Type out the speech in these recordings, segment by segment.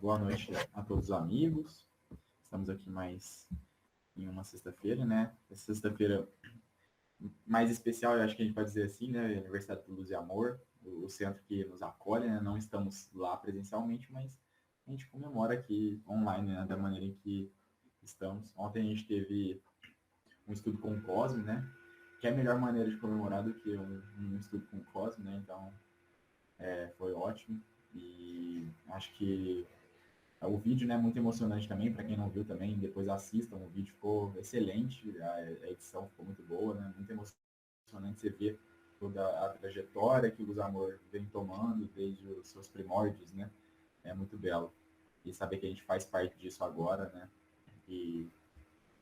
Boa noite a todos os amigos. Estamos aqui mais em uma sexta-feira, né? Essa sexta-feira mais especial, eu acho que a gente pode dizer assim, né? Aniversário do Luz e Amor, o centro que nos acolhe, né? Não estamos lá presencialmente, mas a gente comemora aqui online, né? Da maneira em que estamos. Ontem a gente teve um estudo com o Cosme, né? Que é a melhor maneira de comemorar do que um estudo com o Cosme, né? Então, foi ótimo. E acho que o vídeo, né, é muito emocionante também, para quem não viu também, depois assistam, o vídeo ficou excelente, a edição ficou muito boa, né, muito emocionante você ver toda a trajetória que o Luz Amor vem tomando desde os seus primórdios, né, é muito belo. E saber que a gente faz parte disso agora, né, e,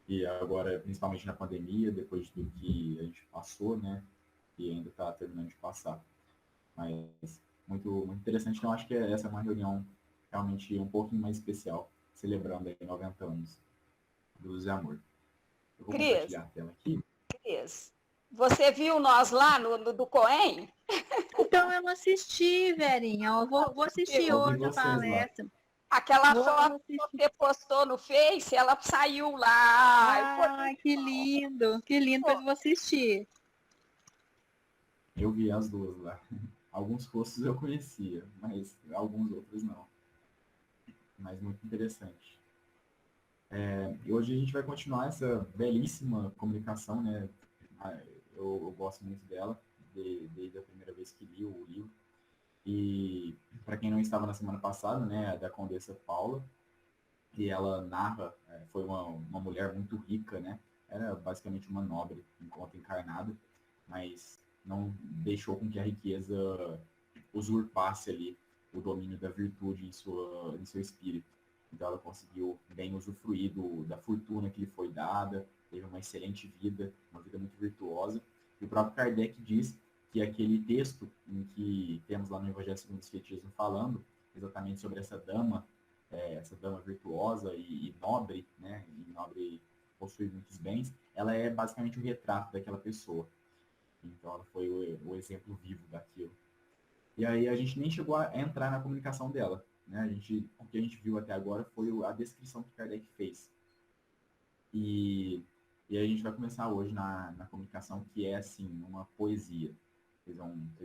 e agora, principalmente na pandemia, depois de tudo que a gente passou, né, e ainda está terminando de passar. Mas muito interessante. Então, acho que essa é uma reunião realmente um pouquinho mais especial, celebrando aí 90 anos do Luz e Amor. Eu vou Cris, compartilhar a tela aqui. Cris, você viu nós lá no do Coen? Então, eu não assisti, Verinha. Eu vou assistir Eu vi hoje a vocês lá. palestra. Aquela Vou foto que assistir. você postou no Face, ela saiu lá. Ah, que lindo, que lindo. Depois eu vou assistir. Eu vi as duas lá. Alguns rostos eu conhecia, mas alguns outros não. Mas muito interessante. E hoje a gente vai continuar essa belíssima comunicação, né? Eu gosto muito dela, desde a primeira vez que li o livro. E para quem não estava na semana passada, né, da Condessa Paula, e ela narra, foi uma mulher muito rica, né? Era basicamente uma nobre, enquanto encarnada, mas não deixou com que a riqueza usurpasse ali o domínio da virtude em seu espírito. Então ela conseguiu bem usufruir da fortuna que lhe foi dada, teve uma excelente vida, uma vida muito virtuosa. E o próprio Kardec diz que aquele texto em que temos lá no Evangelho segundo o Espiritismo falando exatamente sobre essa dama virtuosa e nobre, né, e nobre possui muitos bens, ela é basicamente o retrato daquela pessoa. Então ela foi o exemplo vivo daquilo. E aí a gente nem chegou a entrar na comunicação dela, né? O que a gente viu até agora foi a descrição que Kardec fez. E a gente vai começar hoje na comunicação, que é, assim, uma poesia. Vocês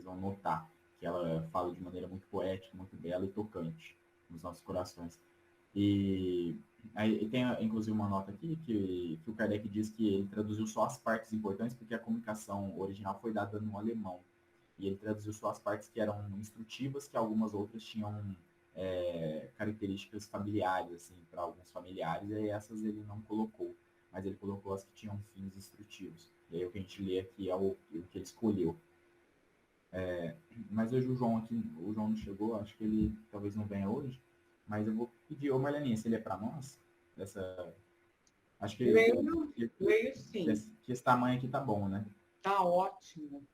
vão notar que ela fala de maneira muito poética, muito bela e tocante nos nossos corações. E aí tem, inclusive, uma nota aqui que o Kardec diz que ele traduziu só as partes importantes, porque a comunicação original foi dada no alemão. E ele traduziu só as partes que eram instrutivas, que algumas outras tinham características familiares, assim, para alguns familiares, e essas ele não colocou, mas ele colocou as que tinham fins instrutivos. E aí o que a gente lê aqui é o que ele escolheu. Mas hoje o João não chegou, acho que ele talvez não venha hoje, mas eu vou pedir, ô Marleninha, se ele é para nós, acho que Leio sim. Que esse tamanho aqui tá bom, né? Tá ótimo.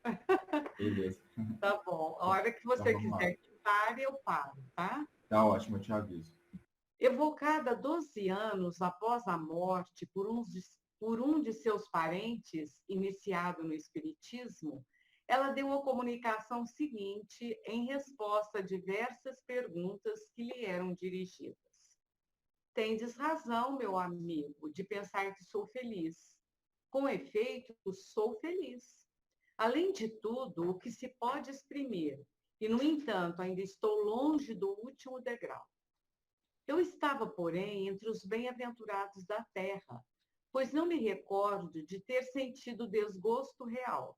Beleza. Tá bom. A hora que você Então, quiser que pare, eu paro, tá? Tá ótimo, eu te aviso. Evocada 12 anos após a morte por um de seus parentes, iniciado no Espiritismo, ela deu a comunicação seguinte em resposta a diversas perguntas que lhe eram dirigidas. Tendes razão, meu amigo, de pensar que sou feliz. Com efeito, sou feliz. Além de tudo, o que se pode exprimir, e, no entanto, ainda estou longe do último degrau. Eu estava, porém, entre os bem-aventurados da terra, pois não me recordo de ter sentido desgosto real.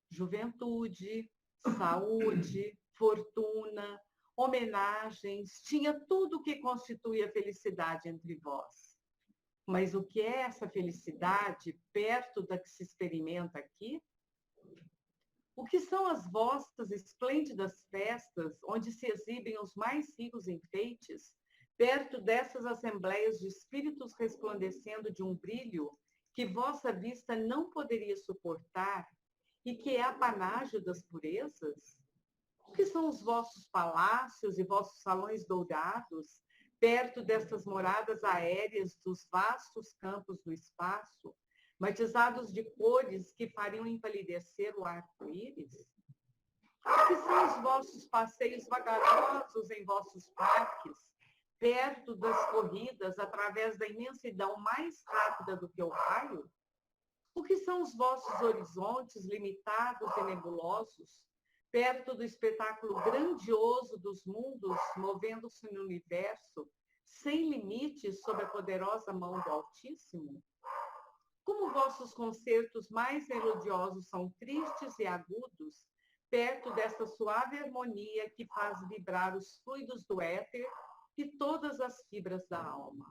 Juventude, saúde, fortuna, homenagens, tinha tudo o que constitui a felicidade entre vós. Mas o que é essa felicidade perto da que se experimenta aqui? O que são as vossas esplêndidas festas, onde se exibem os mais ricos enfeites, perto dessas assembleias de espíritos resplandecendo de um brilho que vossa vista não poderia suportar e que é apanágio das purezas? O que são os vossos palácios e vossos salões dourados, perto dessas moradas aéreas dos vastos campos do espaço, matizados de cores que fariam empalidecer o arco-íris? O que são os vossos passeios vagarosos em vossos parques, perto das corridas, através da imensidão mais rápida do que o raio? O que são os vossos horizontes limitados e nebulosos, perto do espetáculo grandioso dos mundos movendo-se no universo, sem limites sob a poderosa mão do Altíssimo? Como vossos concertos mais melodiosos são tristes e agudos, perto dessa suave harmonia que faz vibrar os fluidos do éter e todas as fibras da alma.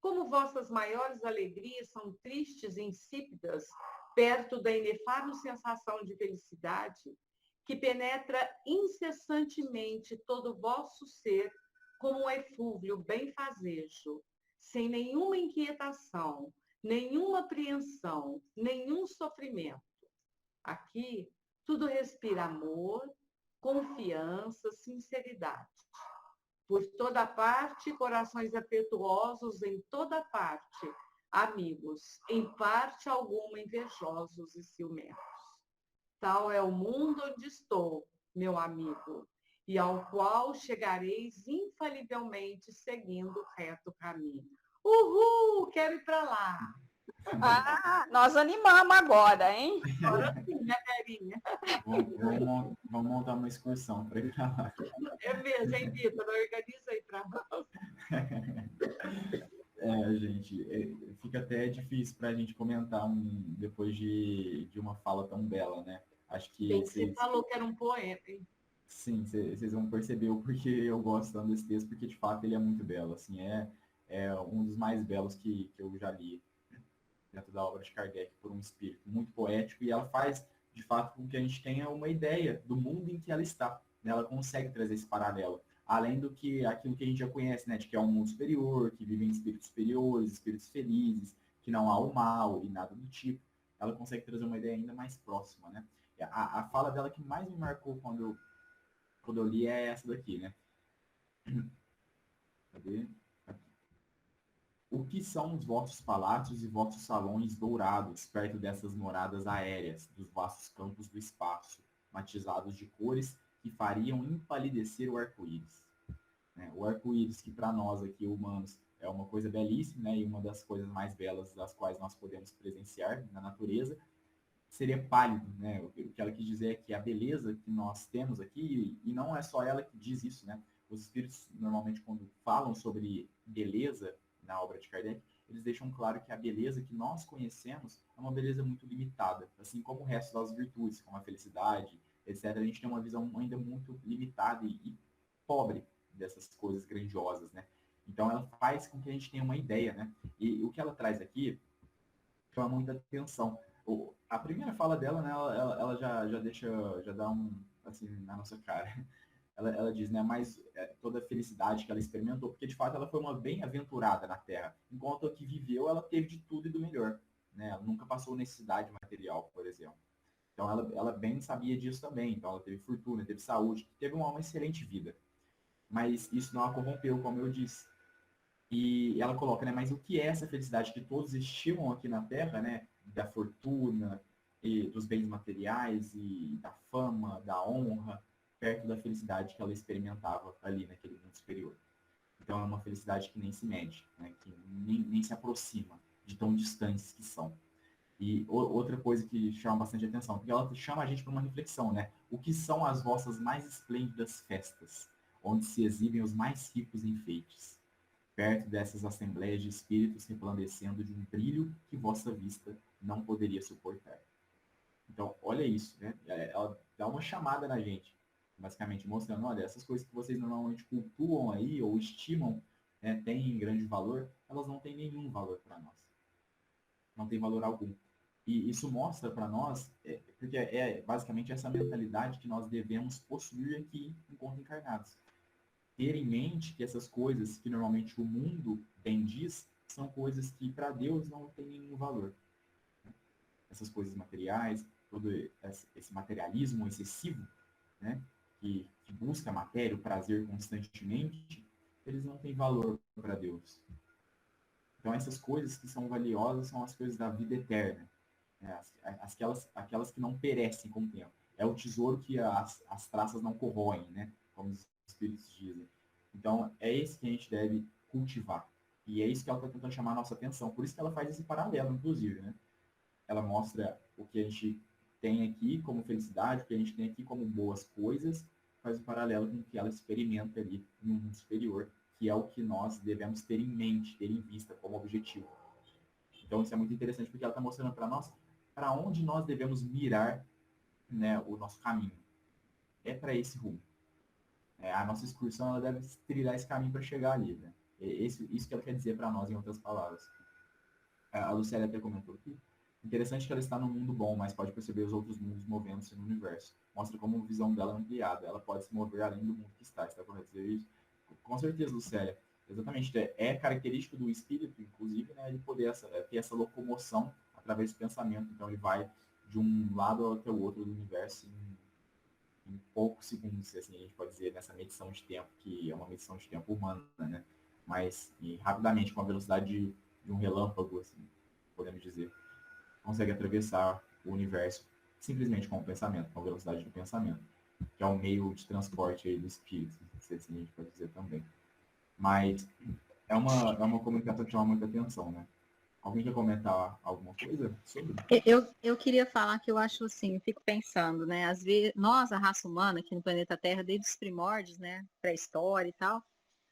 Como vossas maiores alegrias são tristes e insípidas, perto da inefável sensação de felicidade, que penetra incessantemente todo o vosso ser como um eflúvio benfazejo, sem nenhuma inquietação, nenhuma apreensão, nenhum sofrimento. Aqui, tudo respira amor, confiança, sinceridade. Por toda parte, corações afetuosos em toda parte, amigos, em parte alguma invejosos e ciumentos. Tal é o mundo onde estou, meu amigo, e ao qual chegareis infalivelmente seguindo o reto caminho. Uhul, quero ir para lá. Ah, nós animamos agora, hein? Agora sim, né, Verinha? Vamos montar uma excursão para ir para lá. É mesmo, hein, Vitor? Organiza aí para nós. Gente, fica até difícil para a gente comentar depois de uma fala tão bela, né? Acho que Bem, você falou que era um poeta, hein? sim, vocês vão perceber o porquê eu gosto tanto desse texto, porque de fato ele é muito belo, assim, é um dos mais belos que eu já li dentro da obra de Kardec, por um espírito muito poético, e ela faz, de fato, com que a gente tenha uma ideia do mundo em que ela está, né? Ela consegue trazer esse paralelo, além do que aquilo que a gente já conhece, né, de que é um mundo superior, que vivem espíritos superiores, espíritos felizes, que não há o mal e nada do tipo. Ela consegue trazer uma ideia ainda mais próxima, né? A fala dela que mais me marcou quando eu li é essa daqui, né? Cadê? O que são os vossos palácios e vossos salões dourados, perto dessas moradas aéreas, dos vastos campos do espaço, matizados de cores que fariam empalidecer o arco-íris? Né? O arco-íris, que para nós aqui, humanos, é uma coisa belíssima, né? E uma das coisas mais belas das quais nós podemos presenciar na natureza, seria pálido, né? O que ela quis dizer é que a beleza que nós temos aqui, e não é só ela que diz isso, né? Os espíritos, normalmente, quando falam sobre beleza na obra de Kardec, eles deixam claro que a beleza que nós conhecemos é uma beleza muito limitada, assim como o resto das virtudes, como a felicidade, etc. A gente tem uma visão ainda muito limitada e pobre dessas coisas grandiosas, né? Então, ela faz com que a gente tenha uma ideia, né? E o que ela traz aqui chama muita atenção. A primeira fala dela, né, ela já deixa, já dá assim, na nossa cara. Ela diz, né, mas toda a felicidade que ela experimentou, porque de fato ela foi uma bem-aventurada na Terra. Enquanto a que viveu, ela teve de tudo e do melhor. Né? Ela nunca passou necessidade material, por exemplo. Então ela bem sabia disso também. Então ela teve fortuna, teve saúde, teve uma excelente vida. Mas isso não a corrompeu, como eu disse. E ela coloca, né, mas o que é essa felicidade que todos estimam aqui na Terra, né, da fortuna, e dos bens materiais, e da fama, da honra, perto da felicidade que ela experimentava ali naquele mundo superior. Então é uma felicidade que nem se mede, né, que nem se aproxima de tão distantes que são. E outra coisa que chama bastante atenção, porque ela chama a gente para uma reflexão, né? O que são as vossas mais esplêndidas festas, onde se exibem os mais ricos enfeites? Perto dessas assembleias de espíritos resplandecendo de um brilho que vossa vista não poderia suportar. Então, olha isso, né? Ela dá uma chamada na gente, basicamente mostrando, olha, essas coisas que vocês normalmente cultuam aí ou estimam, né, têm grande valor, elas não têm nenhum valor para nós. Não tem valor algum. E isso mostra para nós, porque é basicamente essa mentalidade que nós devemos possuir aqui enquanto encarnados. Ter em mente que essas coisas que normalmente o mundo bem diz são coisas que para Deus não tem nenhum valor. Essas coisas materiais, todo esse materialismo excessivo, né, que busca a matéria, o prazer constantemente, eles não têm valor para Deus. Então essas coisas que são valiosas são as coisas da vida eterna, né, aquelas que não perecem com o tempo. É o tesouro que as traças não corroem, né, como os espíritos dizem. Então, é esse que a gente deve cultivar. E é isso que ela está tentando chamar a nossa atenção. Por isso que ela faz esse paralelo, inclusive, né? Ela mostra o que a gente tem aqui como felicidade, o que a gente tem aqui como boas coisas, faz um paralelo com o que ela experimenta ali no mundo superior, que é o que nós devemos ter em mente, ter em vista como objetivo. Então, isso é muito interessante, porque ela está mostrando para nós para onde nós devemos mirar, né, o nosso caminho. É para esse rumo. A nossa excursão ela deve trilhar esse caminho para chegar ali. Né? Isso que ela quer dizer para nós, em outras palavras. A Lucélia até comentou aqui. Interessante que ela está num mundo bom, mas pode perceber os outros mundos movendo-se no universo. Mostra como a visão dela é ampliada. Ela pode se mover além do mundo que está. Está correto dizer isso? Com certeza, Lucélia. Exatamente. É característico do espírito, inclusive, né, ele poder ter essa locomoção através do pensamento. Então, ele vai de um lado até o outro do universo em poucos segundos, assim, a gente pode dizer, nessa medição de tempo, que é uma medição de tempo humana, né? Mas, rapidamente, com a velocidade de um relâmpago, assim, podemos dizer, consegue atravessar o universo simplesmente com o pensamento, com a velocidade do pensamento, que é um meio de transporte aí do espírito, se assim a gente pode dizer também. Mas é uma comunicação que chama muita atenção, né? Alguém quer comentar alguma coisa sobre? Eu queria falar que eu acho assim, eu fico pensando, né? Às vezes, nós, a raça humana aqui no planeta Terra, desde os primórdios, né? Pré-história e tal,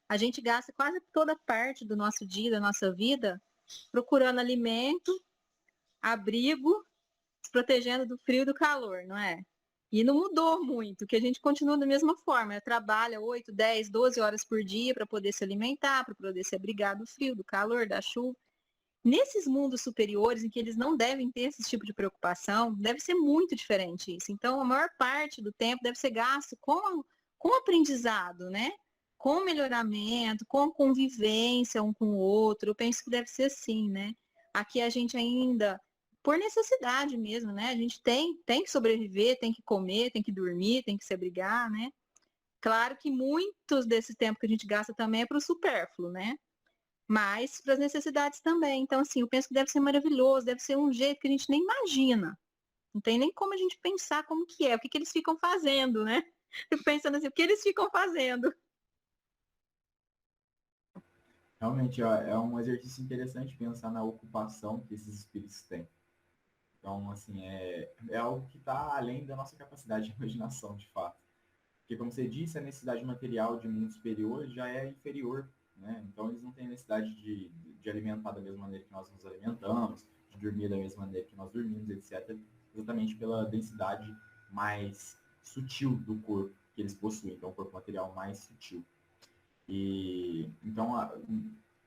a gente gasta quase toda parte do nosso dia, da nossa vida, procurando alimento, abrigo, se protegendo do frio e do calor, não é? E não mudou muito, que a gente continua da mesma forma, trabalha 8, 10, 12 horas por dia para poder se alimentar, para poder se abrigar do frio, do calor, da chuva. Nesses mundos superiores, em que eles não devem ter esse tipo de preocupação, deve ser muito diferente isso. Então, a maior parte do tempo deve ser gasto com aprendizado, né? Com melhoramento, com convivência um com o outro. Eu penso que deve ser assim, né? Aqui a gente ainda, por necessidade mesmo, né? A gente tem que sobreviver, tem que comer, tem que dormir, tem que se abrigar, né? Claro que muitos desse tempo que a gente gasta também é para o supérfluo, né? Mas para as necessidades também. Então, assim, eu penso que deve ser maravilhoso, deve ser um jeito que a gente nem imagina. Não tem nem como a gente pensar como que é, o que que eles ficam fazendo, né? Fico pensando assim, o que eles ficam fazendo? Realmente, ó, é um exercício interessante pensar na ocupação que esses espíritos têm. Então, assim, é algo que está além da nossa capacidade de imaginação, de fato. Porque, como você disse, a necessidade material de mundo superior já é inferior, né? Então, eles não têm necessidade de alimentar da mesma maneira que nós nos alimentamos, de dormir da mesma maneira que nós dormimos, etc. Exatamente pela densidade mais sutil do corpo que eles possuem. Então, o corpo material mais sutil. E, então,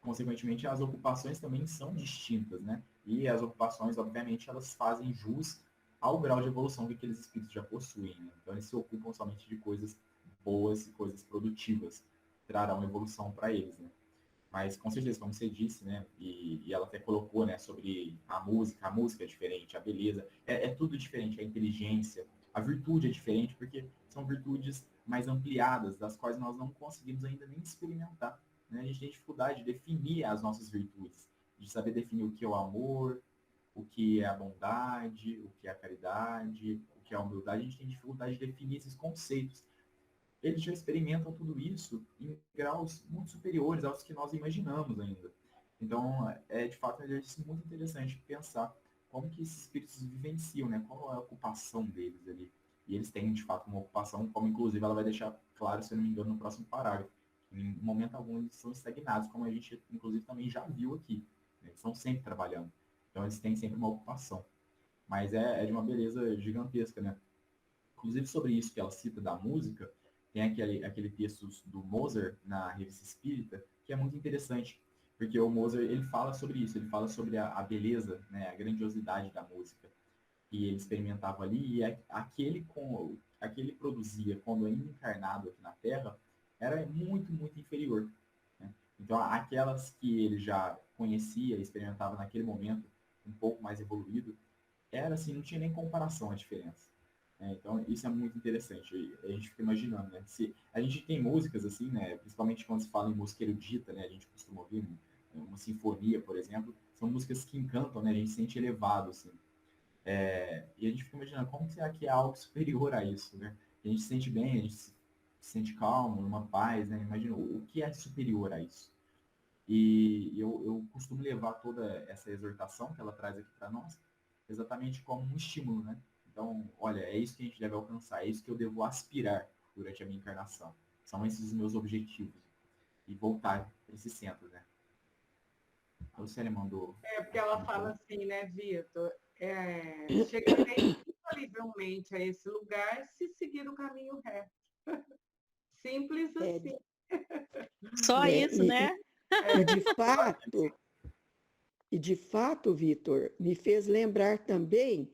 consequentemente, as ocupações também são distintas, né? E as ocupações, obviamente, elas fazem jus ao grau de evolução que aqueles espíritos já possuem. Né? Então, eles se ocupam somente de coisas boas e coisas produtivas, trarão evolução para eles, né? Mas, com certeza, como você disse, né? E ela até colocou, né, sobre a música é diferente, a beleza, é tudo diferente, a inteligência, a virtude é diferente, porque são virtudes mais ampliadas, das quais nós não conseguimos ainda nem experimentar. Né? A gente tem dificuldade de definir as nossas virtudes, de saber definir o que é o amor, o que é a bondade, o que é a caridade, o que é a humildade. A gente tem dificuldade de definir esses conceitos. Eles já experimentam tudo isso em graus muito superiores aos que nós imaginamos ainda. Então, é de fato um exercício muito interessante pensar como que esses espíritos vivenciam, né? Qual é a ocupação deles ali. E eles têm, de fato, uma ocupação, como inclusive ela vai deixar claro, se eu não me engano, no próximo parágrafo. Em momento algum eles são estagnados, como a gente, inclusive, também já viu aqui. Eles estão sempre trabalhando. Então, eles têm sempre uma ocupação. Mas é de uma beleza gigantesca, né? Inclusive, sobre isso que ela cita da música, tem aquele texto do Mozart na Revista Espírita, que é muito interessante, porque o Mozart ele fala sobre isso, ele fala sobre a beleza, né, a grandiosidade da música que ele experimentava ali, e aquele produzia quando ainda encarnado aqui na Terra, era muito, muito inferior. Né? Então, aquelas que ele já conhecia, experimentava naquele momento, um pouco mais evoluído, era assim, não tinha nem comparação a diferença. Então, isso é muito interessante. A gente fica imaginando, né? Se a gente tem músicas assim, né? Principalmente quando se fala em música erudita, né? A gente costuma ouvir uma sinfonia, por exemplo. São músicas que encantam, né? A gente se sente elevado, assim. E a gente fica imaginando como será que é algo superior a isso, né? A gente se sente bem, a gente se sente calmo, numa paz, né? Imagina o que é superior a isso. E eu costumo levar toda essa exortação que ela traz aqui para nós exatamente como um estímulo, né? Então, olha, é isso que a gente deve alcançar, é isso que eu devo aspirar durante a minha encarnação. São esses os meus objetivos. E voltar para esse centro, né? A Lucélia mandou. É porque ela fala assim, né, Vitor? Chegarei infalivelmente a esse lugar se seguir o caminho reto. Simples É, assim. Só né? isso, né? E de fato, Vitor, me fez lembrar também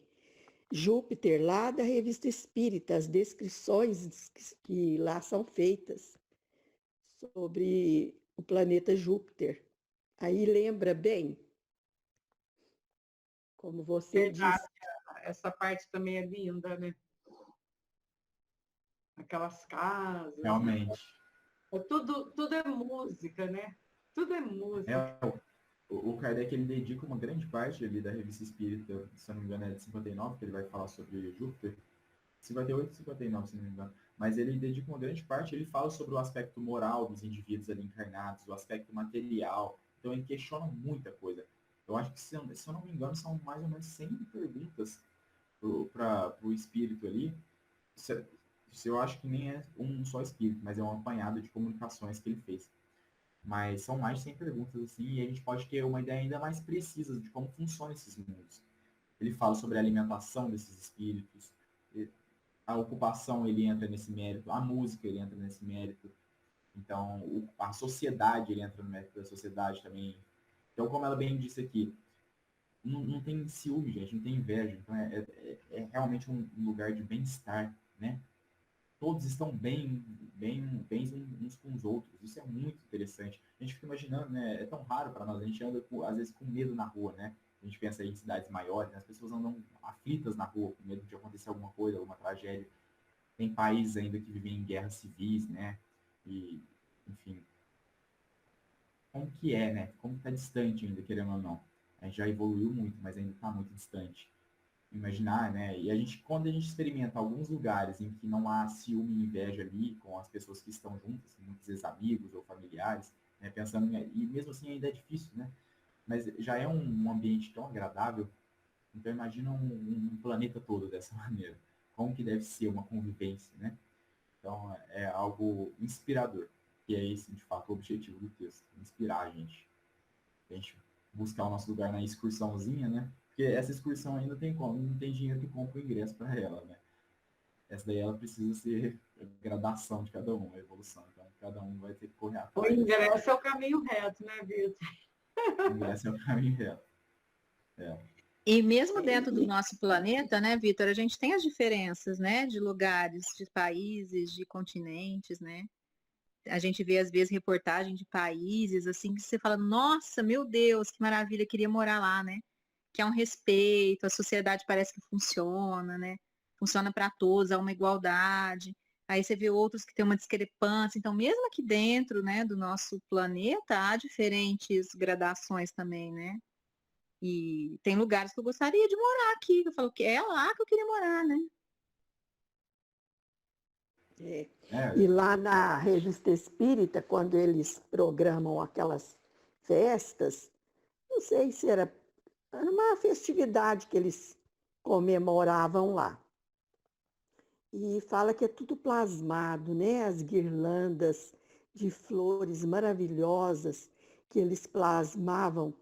Júpiter, lá da Revista Espírita, as descrições que lá são feitas sobre o planeta Júpiter. Aí lembra bem, como você Verdade, disse, essa parte também é linda, né? Aquelas casas, né? Realmente. Tudo é música, né? Tudo é música. O Kardec ele dedica uma grande parte ali da Revista Espírita, se eu não me engano é de 59, que ele vai falar sobre Júpiter. 58 e 59, se não me engano. Mas ele dedica uma grande parte, ele fala sobre o aspecto moral dos indivíduos ali encarnados, o aspecto material. Então ele questiona muita coisa. Eu acho que, se eu não me engano, são mais ou menos 100 perguntas para o espírito ali. Eu acho que nem é um só espírito, mas é um apanhado de comunicações que ele fez. Mas são mais de 100 perguntas, assim, e a gente pode ter uma ideia ainda mais precisa de como funcionam esses mundos. Ele fala sobre a alimentação desses espíritos, a ocupação ele entra nesse mérito, a música ele entra nesse mérito, então a sociedade ele entra no mérito da sociedade também. Então, como ela bem disse aqui, não tem ciúme, gente, não tem inveja, então é realmente um lugar de bem-estar, né? Todos estão bem uns com os outros. Isso é muito interessante. A gente fica imaginando, né? É tão raro para nós. A gente anda, às vezes, com medo na rua, né? A gente pensa em cidades maiores, né? As pessoas andam aflitas na rua, com medo de acontecer alguma coisa, alguma tragédia. Tem países ainda que vivem em guerras civis, né? E, enfim, como que é, né? Como está distante ainda, querendo ou não. A gente já evoluiu muito, mas ainda está muito distante. Imaginar, né? E quando a gente experimenta alguns lugares em que não há ciúme e inveja ali com as pessoas que estão juntas, muitas vezes amigos ou familiares, né? Pensando e mesmo assim ainda é difícil, né? Mas já é um ambiente tão agradável. Então imagina um planeta todo dessa maneira. Como que deve ser uma convivência, né? Então é algo inspirador. E é esse, de fato, o objetivo do texto, inspirar a gente buscar o nosso lugar na excursãozinha, né? Porque essa excursão ainda tem como, não tem dinheiro que compra o ingresso para ela, né? Essa daí ela precisa ser gradação de cada um, a evolução. Então, cada um vai ter que correr O atrás ingresso é o caminho reto, né, Vitor? O ingresso é o caminho reto. É. E mesmo dentro do nosso planeta, né, Vitor, a gente tem as diferenças, né, de lugares, de países, de continentes, né? A gente vê, às vezes, reportagem de países, assim, que você fala, nossa, meu Deus, que maravilha, queria morar lá, né? Que é um respeito, a sociedade parece que funciona, né? Funciona para todos, há uma igualdade. Aí você vê outros que têm uma discrepância. Então, mesmo aqui dentro, né, do nosso planeta, há diferentes gradações também, né? E tem lugares que eu gostaria de morar aqui, que eu falo que é lá que eu queria morar, né? e É, lá na Revista Espírita, quando eles programam aquelas festas, não sei se era uma festividade que eles comemoravam lá. E fala que é tudo plasmado, né? As guirlandas de flores maravilhosas que eles plasmavam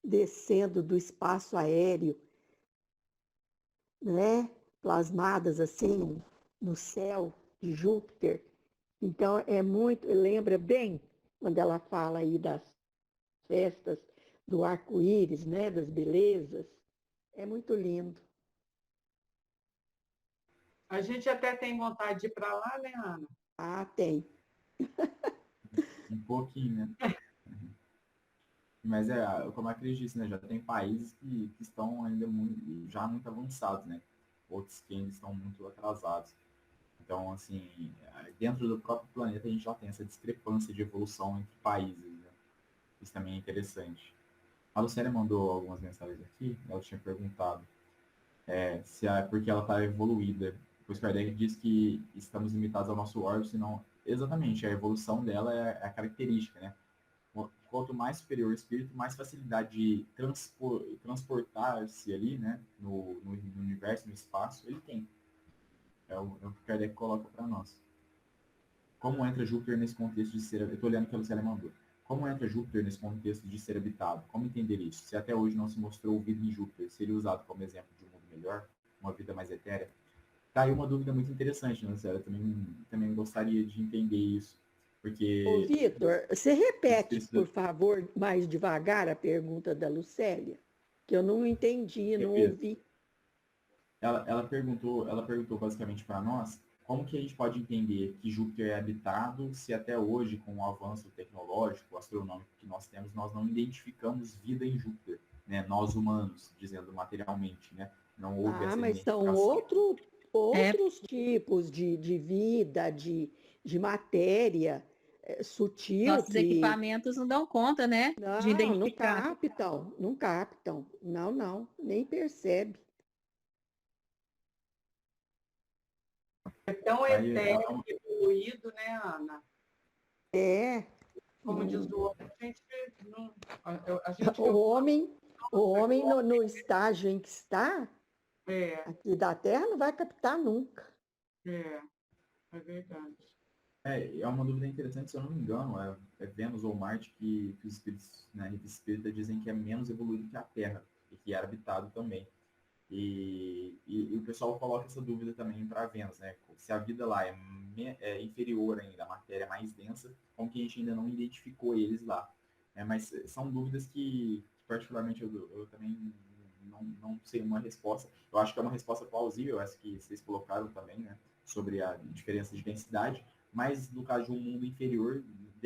descendo do espaço aéreo, né? Plasmadas assim no céu de Júpiter. Então é muito, lembra bem quando ela fala aí das festas do arco-íris, né? Das belezas. É muito lindo. A gente até tem vontade de ir para lá, né, Ana? Ah, tem. um pouquinho, né? Mas como a Cris disse, né? Já tem países que estão ainda já muito avançados, né? Outros que ainda estão muito atrasados. Então, assim, dentro do próprio planeta a gente já tem essa discrepância de evolução entre países, né? Isso também é interessante. A Luciana mandou algumas mensagens aqui, ela tinha perguntado se porque ela está evoluída. Pois Kardec diz que estamos limitados ao nosso órgão, senão exatamente a evolução dela é a característica, né? Quanto mais superior o espírito, mais facilidade de transportar-se ali, né, no universo, no espaço, ele tem. É o que Kardec coloca para nós. Como entra Júpiter nesse contexto de ser... Eu estou olhando o que a Lucélia mandou. Como entra Júpiter nesse contexto de ser habitado? Como entender isso? Se até hoje não se mostrou vida em Júpiter, seria usado como exemplo de um mundo melhor? Uma vida mais etérea? Tá aí uma dúvida muito interessante, né, Lucélia? Também gostaria de entender isso. Porque... Ô, Vitor, você repete, por favor, mais devagar a pergunta da Lucélia, que eu não entendi, não ouvi. Ela perguntou basicamente para nós como que a gente pode entender que Júpiter é habitado se até hoje, com o avanço tecnológico, astronômico que nós temos, nós não identificamos vida em Júpiter, né? Nós humanos, dizendo materialmente, né? Não houve essa mas são identificação. outros tipos de vida, de matéria sutil. Nossos equipamentos não dão conta, né? De identificar. Não captam. Não, nem percebe. É tão etéreo, evoluído, né, Ana? Como diz o outro, a gente o homem no estágio em que está, aqui da Terra, não vai captar nunca. É verdade. É uma dúvida interessante, se eu não me engano, é Vênus ou Marte que os espíritos, na revista espírita, dizem que é menos evoluído que a Terra, e que é habitado também. E o pessoal coloca essa dúvida também para Vênus, né? Se a vida lá é inferior ainda, a matéria é mais densa, como que a gente ainda não identificou eles lá. Mas são dúvidas que particularmente, eu também não sei uma resposta. Eu acho que é uma resposta plausível, essa que vocês colocaram também, né? Sobre a diferença de densidade, mas no caso de um mundo inferior,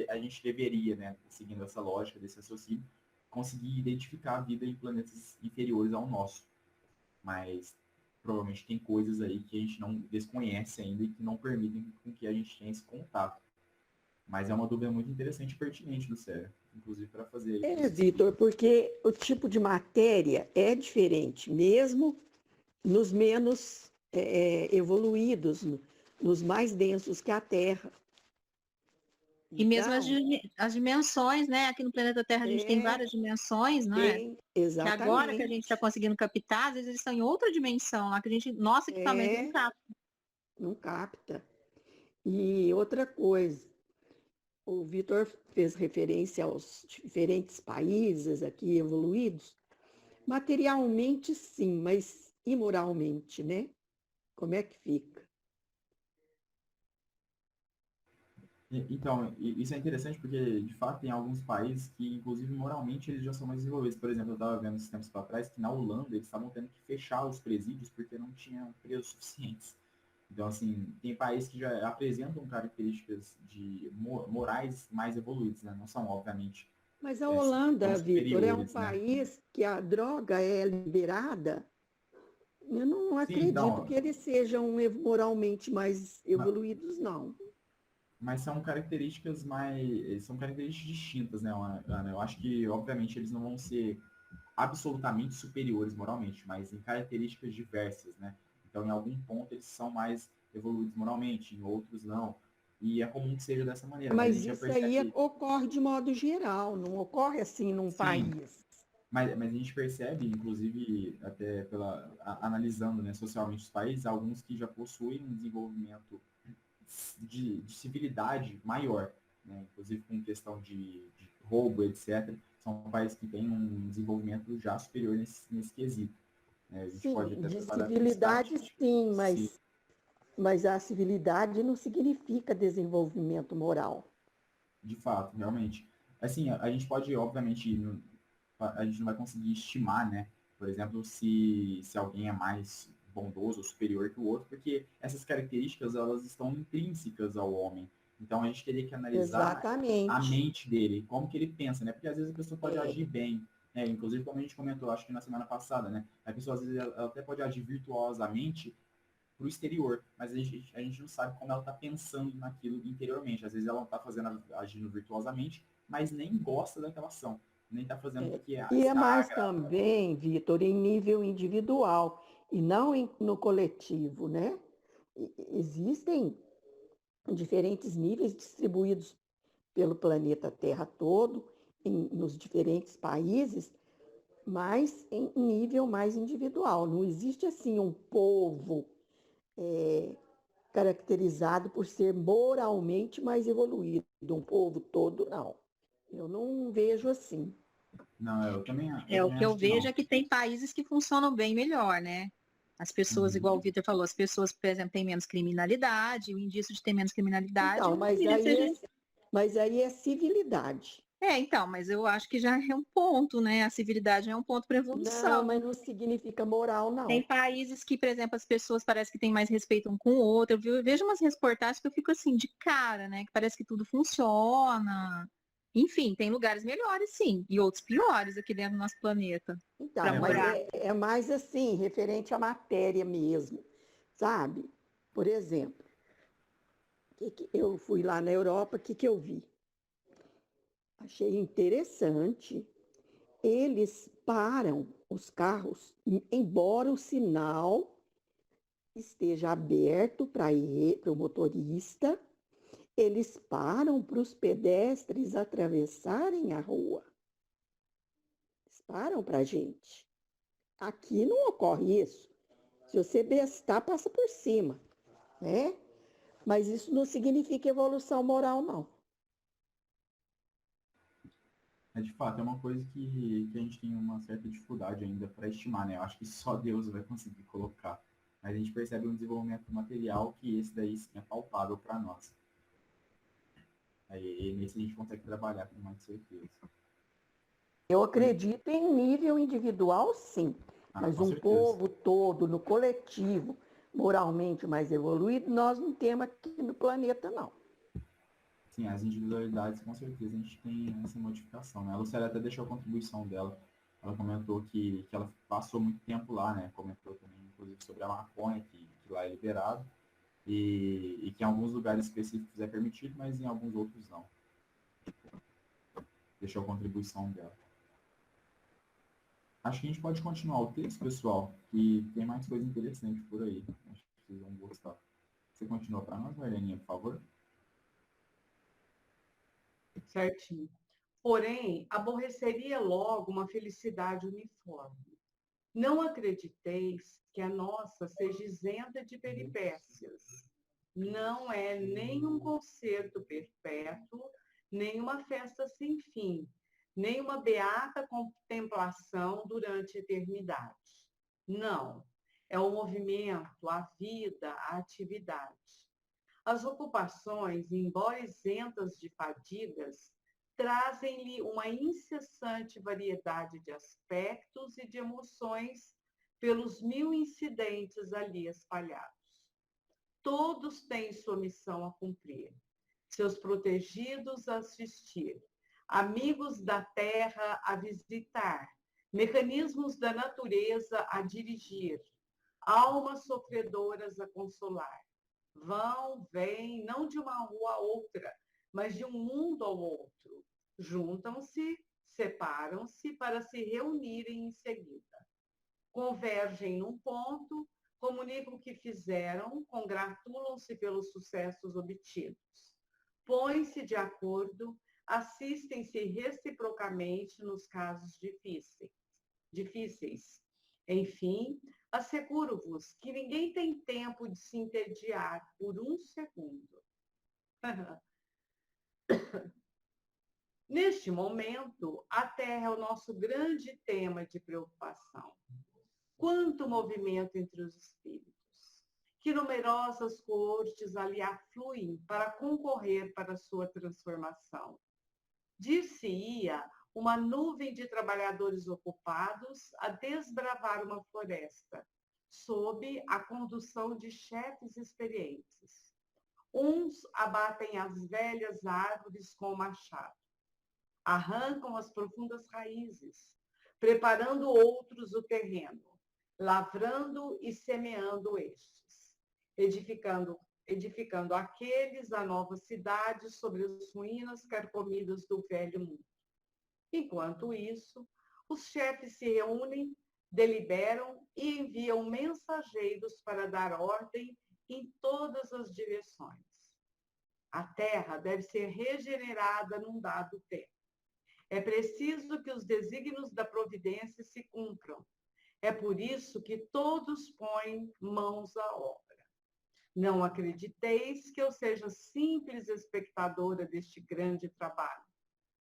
a gente deveria, né? Seguindo essa lógica desse raciocínio, conseguir identificar a vida em planetas inferiores ao nosso. Mas provavelmente tem coisas aí que a gente não desconhece ainda e que não permitem com que a gente tenha esse contato. Mas é uma dúvida muito interessante e pertinente do Lucélia, inclusive para fazer... Vitor, porque o tipo de matéria é diferente, mesmo nos menos evoluídos, nos mais densos que a Terra. E mesmo as dimensões, né? Aqui no planeta Terra a gente tem várias dimensões, não é? Exatamente. Que agora que a gente está conseguindo captar, às vezes eles estão em outra dimensão, lá que a gente, nosso equipamento não capta. Não capta. E outra coisa, o Vitor fez referência aos diferentes países aqui evoluídos. Materialmente, sim, mas imoralmente, né? Como é que fica? Então, isso é interessante porque, de fato, tem alguns países que, inclusive, moralmente, eles já são mais desenvolvidos. Por exemplo, eu estava vendo esses tempos para trás que na Holanda eles estavam tendo que fechar os presídios porque não tinham presos suficientes. Então, assim, tem países que já apresentam características de morais mais evoluídas, né? Não são, obviamente... Mas a Holanda, Vitor, é um país que a droga é liberada. Eu não acredito que eles sejam moralmente mais evoluídos, não. Mas são características distintas, né, Ana? Eu acho que, obviamente, eles não vão ser absolutamente superiores moralmente, mas em características diversas, né? Então, em algum ponto, eles são mais evoluídos moralmente, em outros não. E é comum que seja dessa maneira. Mas isso aí ocorre de modo geral, não ocorre assim num país. Mas a gente percebe, inclusive, até analisando, né, socialmente os países, alguns que já possuem um desenvolvimento de civilidade maior, né? Inclusive com questão de roubo, etc. São países que têm um desenvolvimento já superior nesse quesito. Né? A gente sim, pode até de civilidade sim, mas a civilidade não significa desenvolvimento moral. De fato, realmente. Assim, a gente pode, obviamente, a gente não vai conseguir estimar, né? Por exemplo, se alguém é mais bondoso ou superior que o outro, porque essas características, elas estão intrínsecas ao homem. Então, a gente teria que analisar a mente dele, como que ele pensa, né? Porque, às vezes, a pessoa pode agir bem, né? Inclusive, como a gente comentou, acho que na semana passada, né? A pessoa, às vezes, ela até pode agir virtuosamente para o exterior, mas a gente não sabe como ela está pensando naquilo interiormente. Às vezes, ela não está agindo virtuosamente, mas nem gosta daquela ação, nem está fazendo porque e é mais também, Vitor, em nível individual, e não no coletivo, né? existem diferentes níveis distribuídos pelo planeta Terra todo, nos diferentes países, mas em nível mais individual. Não existe assim um povo caracterizado por ser moralmente mais evoluído, um povo todo, não. Eu não vejo assim. Não, eu também O que eu acho que vejo não. é que tem países que funcionam bem melhor, né? As pessoas, igual o Vitor falou, as pessoas, por exemplo, têm menos criminalidade, o indício de ter menos criminalidade, Então, eu não diria que seja. mas aí é civilidade. Então, mas eu acho que já é um ponto, né? A civilidade é um ponto para Não, evolução. mas não significa moral, Tem não. países que, por exemplo, as pessoas parecem que têm mais respeito um com o outro. Eu vejo umas reportagens que eu fico assim, de cara, né? Que parece que tudo funciona. Enfim, tem lugares melhores, sim, e outros piores aqui dentro do nosso planeta para Então, mas morar. é mais assim, referente à matéria mesmo, sabe? Por exemplo, eu fui lá na Europa, o que eu vi? Achei interessante. Eles param os carros, embora o sinal esteja aberto para o motorista, eles param para os pedestres atravessarem a rua. Eles param para a gente. Aqui não ocorre isso. Se você bestar, passa por cima, né? Mas isso não significa evolução moral, não. De fato, é uma coisa que a gente tem uma certa dificuldade ainda para estimar, né? Eu acho que só Deus vai conseguir colocar. Mas a gente percebe um desenvolvimento material que esse daí sim é palpável para nós. Aí nesse a gente consegue trabalhar com mais certeza. Eu acredito em nível individual, sim. Ah, Mas com um certeza. povo todo, no coletivo, moralmente mais evoluído, nós não temos aqui no planeta, não. Sim, as individualidades, com certeza, a gente tem essa modificação, né? A Luciana até deixou a contribuição dela. Ela comentou que ela passou muito tempo lá, né? Comentou também, inclusive, sobre a maconha, que lá é liberado, e que em alguns lugares específicos é permitido, mas em alguns outros não. Deixou a contribuição dela. Acho que a gente pode continuar o texto, pessoal, que tem mais coisa interessante por aí. Acho que vocês vão gostar. Você continua para nós, Marleninha, por favor? Certinho. Porém, aborreceria logo uma felicidade uniforme. Não acrediteis que a nossa seja isenta de peripécias. Não é nem um concerto perpétuo, nem uma festa sem fim, nem uma beata contemplação durante a eternidade. Não. É o movimento, a vida, a atividade. As ocupações, embora isentas de fadigas, trazem-lhe uma incessante variedade de aspectos e de emoções pelos 1000 incidentes ali espalhados. Todos têm sua missão a cumprir, seus protegidos a assistir, amigos da terra a visitar, mecanismos da natureza a dirigir, almas sofredoras a consolar. Vão, vêm, não de uma rua a outra, mas de um mundo ao outro. Juntam-se, separam-se para se reunirem em seguida. Convergem num ponto, comunicam o que fizeram, congratulam-se pelos sucessos obtidos. Põem-se de acordo, assistem-se reciprocamente nos casos difíceis. Enfim, asseguro-vos que ninguém tem tempo de se entediar por um segundo. Neste momento, a Terra é o nosso grande tema de preocupação. Quanto movimento entre os espíritos! Que numerosas cortes ali afluem para concorrer para a sua transformação. Dir-se-ia uma nuvem de trabalhadores ocupados a desbravar uma floresta, sob a condução de chefes experientes. Uns abatem as velhas árvores com o machado, arrancam as profundas raízes, preparando outros o terreno, lavrando e semeando estes, edificando aqueles a nova cidade sobre as ruínas carcomidas do velho mundo. Enquanto isso, os chefes se reúnem, deliberam e enviam mensageiros para dar ordem em todas as direções. A Terra deve ser regenerada num dado tempo. É preciso que os desígnios da providência se cumpram. É por isso que todos põem mãos à obra. Não acrediteis que eu seja simples espectadora deste grande trabalho.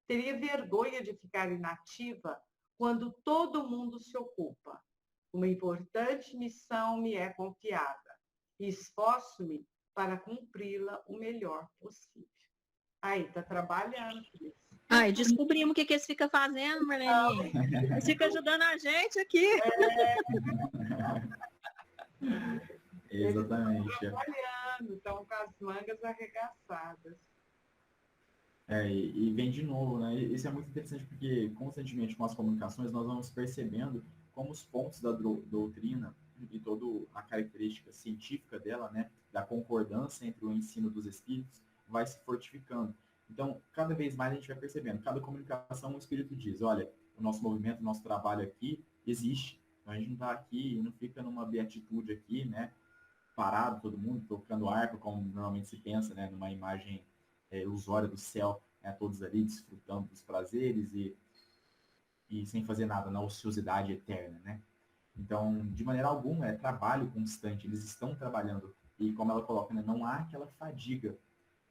Teria vergonha de ficar inativa quando todo mundo se ocupa. Uma importante missão me é confiada e esforço-me para cumpri-la o melhor possível. Aí, está trabalhando, Cris. Ai, descobrimos o que eles ficam fazendo, Marlene. Eles ficam ajudando a gente aqui. Exatamente. Trabalhando, estão com as mangas arregaçadas. E vem de novo, né? Isso é muito interessante porque constantemente com as comunicações nós vamos percebendo como os pontos da doutrina e toda a característica científica dela, né, da concordância entre o ensino dos espíritos, vai se fortificando. Então, cada vez mais a gente vai percebendo, cada comunicação o espírito diz, olha, o nosso movimento, o nosso trabalho aqui existe. Então, a gente não está aqui, não fica numa beatitude aqui, né, parado todo mundo, tocando harpa, como normalmente se pensa, né, numa imagem ilusória do céu, né, todos ali desfrutando dos prazeres e sem fazer nada, na ociosidade eterna, né? Então, de maneira alguma, é trabalho constante, eles estão trabalhando. E como ela coloca, né, não há aquela fadiga,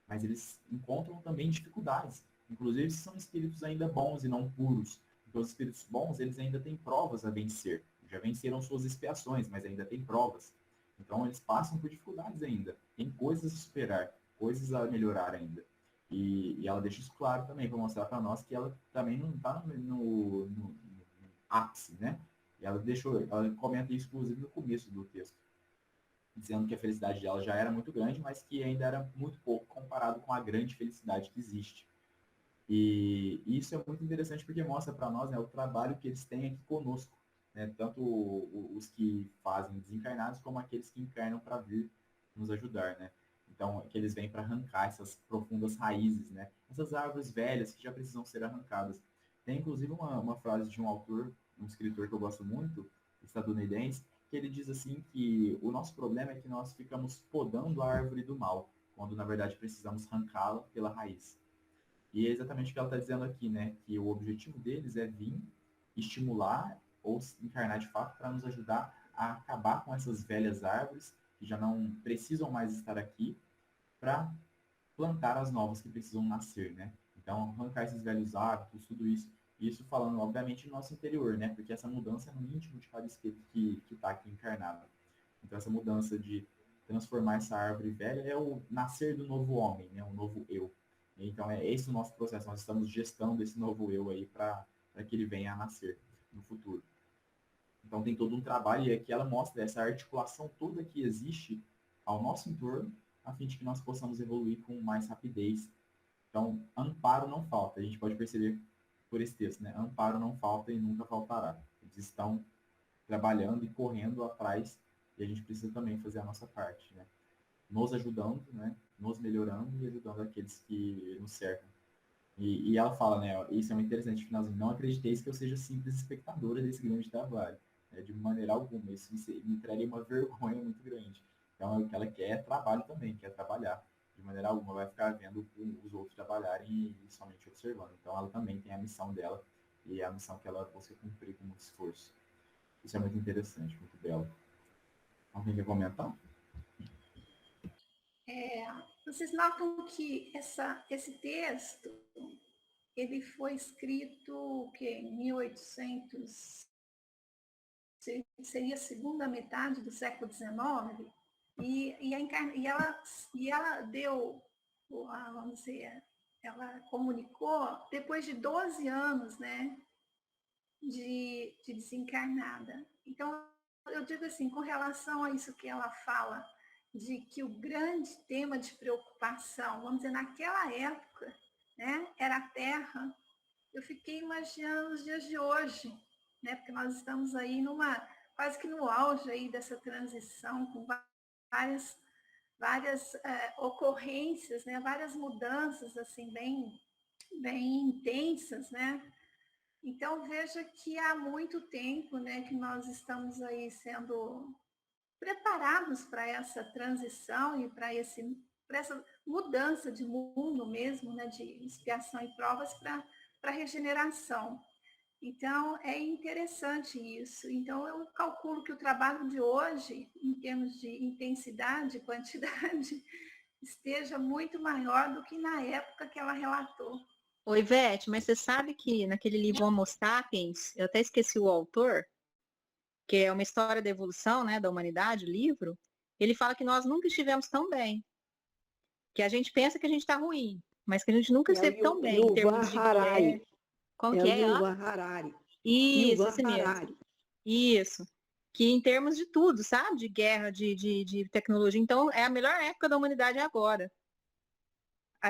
mas eles encontram também dificuldades. Inclusive, são espíritos ainda bons e não puros. Porque os espíritos bons, eles ainda têm provas a vencer. Já venceram suas expiações, mas ainda têm provas. Então, eles passam por dificuldades ainda. Tem coisas a superar, coisas a melhorar ainda. E ela deixa isso claro também, para mostrar para nós que ela também não está no ápice, né? E ela comenta isso, inclusive, no começo do texto, dizendo que a felicidade dela já era muito grande, mas que ainda era muito pouco comparado com a grande felicidade que existe. E isso é muito interessante porque mostra para nós, né, o trabalho que eles têm aqui conosco, né? Tanto os que fazem desencarnados, como aqueles que encarnam para vir nos ajudar, né? Então, que eles vêm para arrancar essas profundas raízes, né? Essas árvores velhas que já precisam ser arrancadas. Tem, inclusive, uma frase de um autor, um escritor que eu gosto muito, estadunidense, que ele diz assim que o nosso problema é que nós ficamos podando a árvore do mal, quando, na verdade, precisamos arrancá-la pela raiz. E é exatamente o que ela está dizendo aqui, né? Que o objetivo deles é vir estimular ou encarnar de fato para nos ajudar a acabar com essas velhas árvores que já não precisam mais estar aqui, para plantar as novas que precisam nascer, né? Então, arrancar esses velhos hábitos, tudo isso. Isso falando, obviamente, no nosso interior, né? Porque essa mudança é no íntimo de cada espírito que está aqui encarnado. Então, essa mudança de transformar essa árvore velha é o nascer do novo homem, né? O novo eu. Então, é esse o nosso processo. Nós estamos gestando esse novo eu aí para que ele venha a nascer no futuro. Então, tem todo um trabalho e aqui ela mostra essa articulação toda que existe ao nosso entorno, a fim de que nós possamos evoluir com mais rapidez. Então, amparo não falta. A gente pode perceber por esse texto, né? Amparo não falta e nunca faltará. Eles estão trabalhando e correndo atrás e a gente precisa também fazer a nossa parte, né? Nos ajudando, né? Nos melhorando e ajudando aqueles que nos cercam. E ela fala, né? Isso é muito interessante, finalzinho. Não acrediteis que eu seja simples espectadora desse grande trabalho. Né, de maneira alguma. Isso me traria uma vergonha muito grande. Então, o que ela quer é trabalho também, quer trabalhar. De maneira alguma, vai ficar vendo os outros trabalharem e somente observando. Então, ela também tem a missão dela e é a missão que ela busca cumprir com muito esforço. Isso é muito interessante, muito belo. Alguém quer comentar? Vocês notam que esse texto ele foi escrito em 1800, seria a segunda metade do século XIX, e ela deu, vamos dizer, ela comunicou depois de 12 anos, né, de desencarnada. Então, eu digo assim, com relação a isso que ela fala, de que o grande tema de preocupação, vamos dizer, naquela época, né, era a Terra, eu fiquei imaginando os dias de hoje, né, porque nós estamos aí quase que no auge aí dessa transição, com várias ocorrências, né, várias mudanças assim bem intensas, né? Então veja que há muito tempo, né, que nós estamos aí sendo preparados para essa transição e para essa mudança de mundo mesmo, né, de expiação e provas para regeneração. Então, é interessante isso. Então, eu calculo que o trabalho de hoje, em termos de intensidade e quantidade, esteja muito maior do que na época que ela relatou. Oi, Ivete, mas você sabe que naquele livro Homo Sapiens, eu até esqueci o autor, que é uma história da evolução, né, da humanidade, o livro, ele fala que nós nunca estivemos tão bem, que a gente pensa que a gente está ruim, mas que a gente nunca É o esteve tão bem em Yuval termos de guerra. Harari. Como É que o é? Yuval Harari. Isso, Yuval esse mesmo. Harari. Isso. Que em termos de tudo, sabe? De guerra, de tecnologia. Então, é a melhor época da humanidade agora.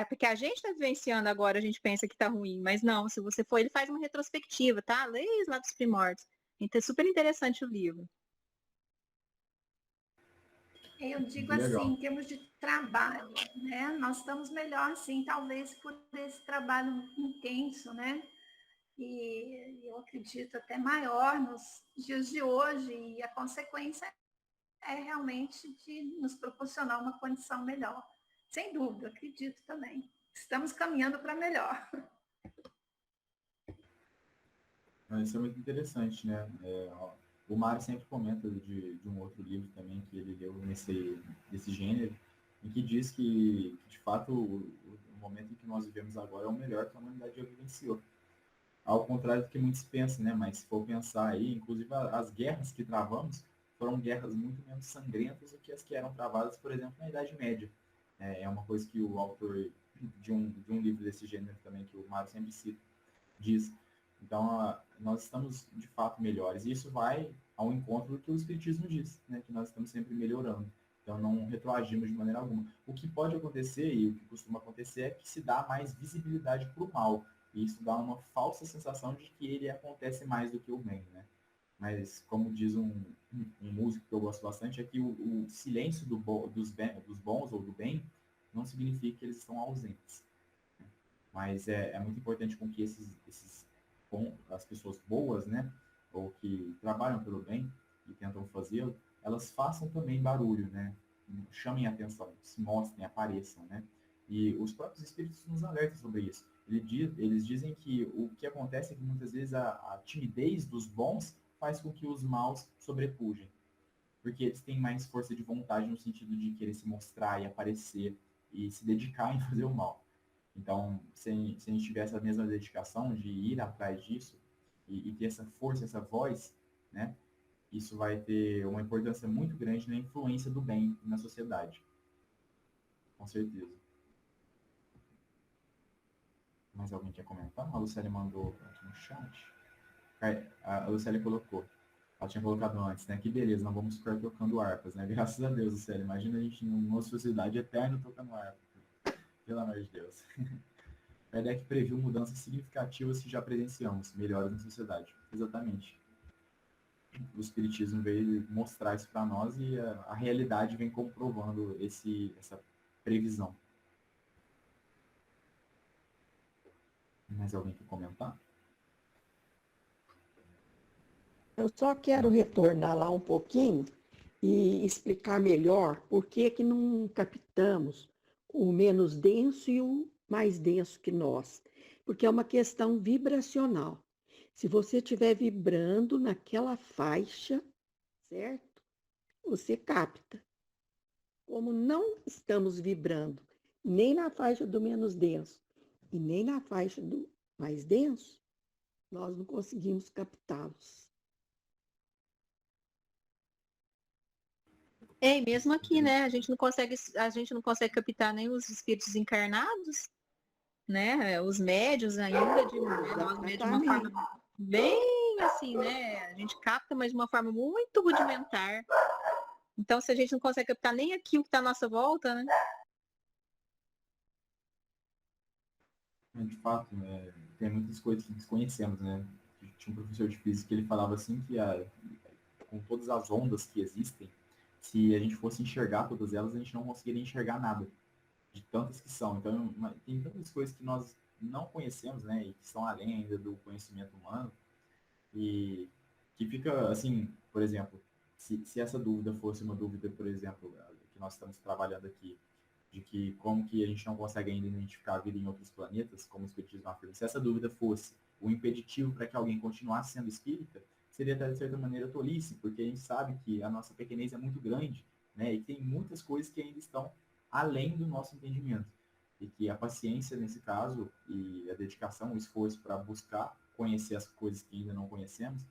Porque a gente está vivenciando agora, a gente pensa que está ruim, mas não, se você for, ele faz uma retrospectiva, tá? Desde lá dos primórdios. Então é super interessante o livro. Eu digo Muito assim, legal. em termos de trabalho, né? Nós estamos melhor, sim, talvez por esse trabalho intenso, né? E eu acredito até maior nos dias de hoje, e a consequência é realmente de nos proporcionar uma condição melhor. Sem dúvida, acredito também. Estamos caminhando para melhor. Isso é muito interessante, né? O Mário sempre comenta de um outro livro também que ele leu desse gênero, em que diz que de fato, o momento em que nós vivemos agora é o melhor que a humanidade já vivenciou. Ao contrário do que muitos pensam, né? Mas se for pensar aí, inclusive as guerras que travamos foram guerras muito menos sangrentas do que as que eram travadas, por exemplo, na Idade Média. É uma coisa que o autor de um livro desse gênero também, que o Mário sempre cita, diz. Então, nós estamos de fato melhores. E isso vai ao encontro do que o Espiritismo diz, né? Que nós estamos sempre melhorando. Então, não retroagimos de maneira alguma. O que pode acontecer, e o que costuma acontecer, é que se dá mais visibilidade para o mal. E isso dá uma falsa sensação de que ele acontece mais do que o bem, né? Mas, como diz um músico que eu gosto bastante, é que o silêncio dos bons ou do bem não significa que eles estão ausentes. Mas é muito importante com que as pessoas boas, né, ou que trabalham pelo bem e tentam fazê-lo, elas façam também barulho, né, chamem a atenção, se mostrem, apareçam, né, e os próprios espíritos nos alertam sobre isso. Eles dizem que o que acontece é que muitas vezes a timidez dos bons faz com que os maus sobrepujem, porque eles têm mais força de vontade no sentido de querer se mostrar e aparecer e se dedicar em fazer o mal. Então, se a gente tiver essa mesma dedicação de ir atrás disso e ter essa força, essa voz, né, isso vai ter uma importância muito grande na influência do bem na sociedade. Com certeza. Mais alguém quer comentar? A Lucélia mandou aqui no chat. A Lucélia colocou. Ela tinha colocado antes, né? Que beleza, não vamos ficar tocando harpas, né? Graças a Deus, Lucélia. Imagina a gente numa sociedade eterna tocando harpa. Pelo amor de Deus. Kardec previu mudanças significativas que já presenciamos, melhoras na sociedade. Exatamente. O Espiritismo veio mostrar isso para nós e a realidade vem comprovando essa previsão. Mais alguém quer comentar? Eu só quero retornar lá um pouquinho e explicar melhor por que que não captamos o menos denso e o mais denso que nós. Porque é uma questão vibracional. Se você estiver vibrando naquela faixa, certo? Você capta. Como não estamos vibrando nem na faixa do menos denso e nem na faixa do mais denso, nós não conseguimos captá-los. E mesmo aqui, né? A gente não consegue captar nem os espíritos encarnados, né? Os médios ainda, nós médios de uma forma bem assim, né? A gente capta, mas de uma forma muito rudimentar. Então, se a gente não consegue captar nem aquilo que está à nossa volta, né? De fato, tem muitas coisas que desconhecemos, né? Tinha um professor de física que ele falava assim que com todas as ondas que existem, se a gente fosse enxergar todas elas, a gente não conseguiria enxergar nada, de tantas que são. Então, tem tantas coisas que nós não conhecemos, né? E que estão além ainda do conhecimento humano, e que fica, assim, por exemplo, se essa dúvida fosse uma dúvida, por exemplo, que nós estamos trabalhando aqui, de que como que a gente não consegue ainda identificar a vida em outros planetas, como o Espiritismo afirma, se essa dúvida fosse o impeditivo para que alguém continuasse sendo espírita, seria até de certa maneira tolice, porque a gente sabe que a nossa pequenez é muito grande, né, e tem muitas coisas que ainda estão além do nosso entendimento, e que a paciência nesse caso, e a dedicação, o esforço para buscar conhecer as coisas que ainda não conhecemos,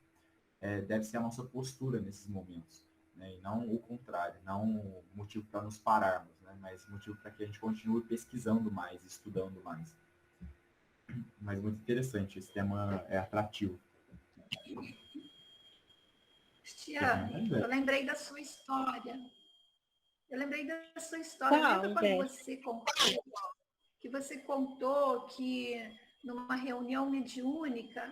deve ser a nossa postura nesses momentos, né? E não o contrário, não motivo para nos pararmos, né? Mas motivo para que a gente continue pesquisando mais, estudando mais. Mas muito interessante, esse tema é atrativo. Cristiane, eu lembrei da sua história. Eu lembrei da sua história. Lembra quando você contou que numa reunião mediúnica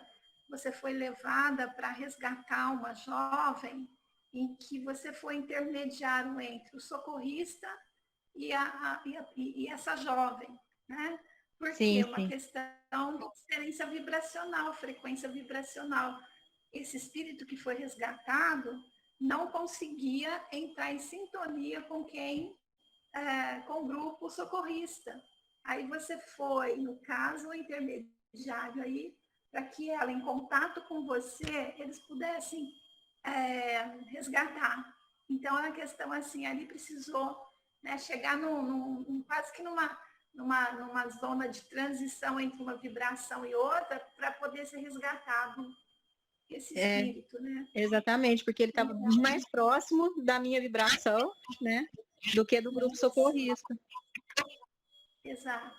você foi levada para resgatar uma jovem em que você foi intermediário entre o socorrista e essa jovem, né? Porque é uma questão de diferença vibracional, frequência vibracional. Esse espírito que foi resgatado não conseguia entrar em sintonia com com o grupo socorrista. Aí você foi, no caso, o intermediário aí, para que ela, em contato com você, eles pudessem resgatar. Então, é uma questão assim, ali precisou, né, chegar quase que numa zona de transição entre uma vibração e outra para poder ser resgatado esse espírito, né? Exatamente, porque ele estava mais próximo da minha vibração, né, do que do grupo socorrista. Exato.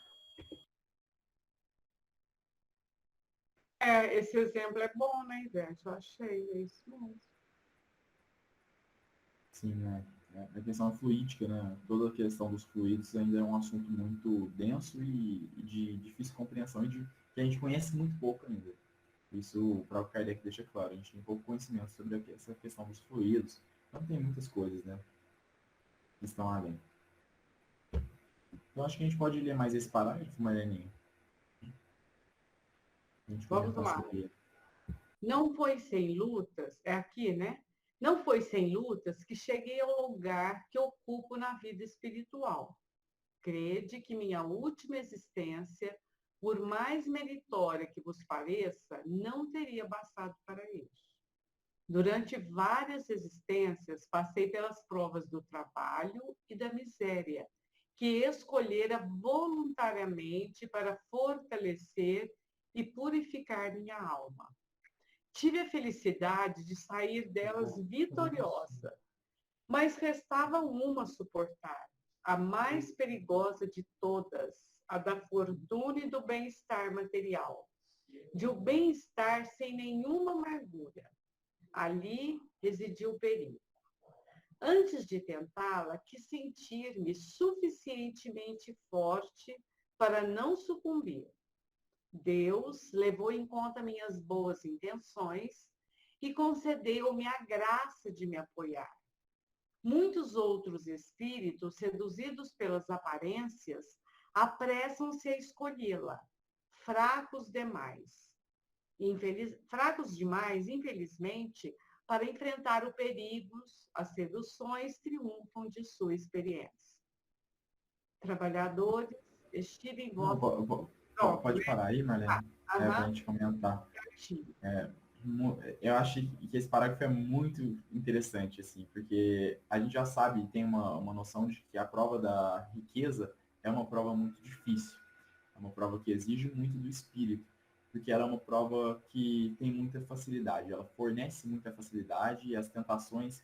Esse exemplo é bom, né, Ivete? Eu achei, é isso mesmo. Sim, né? A questão fluídica, né? Toda a questão dos fluidos ainda é um assunto muito denso e de difícil compreensão e que a gente conhece muito pouco ainda. Isso o próprio Kardec deixa claro. A gente tem pouco conhecimento sobre essa questão dos fluidos. Então tem muitas coisas, né? Que estão além. Eu acho que a gente pode ler mais esse parágrafo, Marianinha. Vamos lá. Não foi sem lutas, é aqui, né? Não foi sem lutas que cheguei ao lugar que ocupo na vida espiritual. Crede que minha última existência, por mais meritória que vos pareça, não teria bastado para isso. Durante várias existências, passei pelas provas do trabalho e da miséria, que escolhera voluntariamente para fortalecer e purificar minha alma. Tive a felicidade de sair delas vitoriosa, mas restava uma a suportar, a mais perigosa de todas, a da fortuna e do bem-estar material, de o bem-estar sem nenhuma amargura. Ali residia o perigo. Antes de tentá-la, quis sentir-me suficientemente forte para não sucumbir. Deus levou em conta minhas boas intenções e concedeu-me a graça de me apoiar. Muitos outros espíritos, seduzidos pelas aparências, apressam-se a escolhê-la, fracos demais, infelizmente, para enfrentar os perigos, as seduções triunfam de sua experiência. Trabalhadores, estive em volta... Pode parar aí, Marlene, para a gente comentar. Eu acho que esse parágrafo é muito interessante, assim, porque a gente já sabe, tem uma noção de que a prova da riqueza é uma prova muito difícil, é uma prova que exige muito do espírito, porque ela é uma prova que tem muita facilidade, ela fornece muita facilidade e as tentações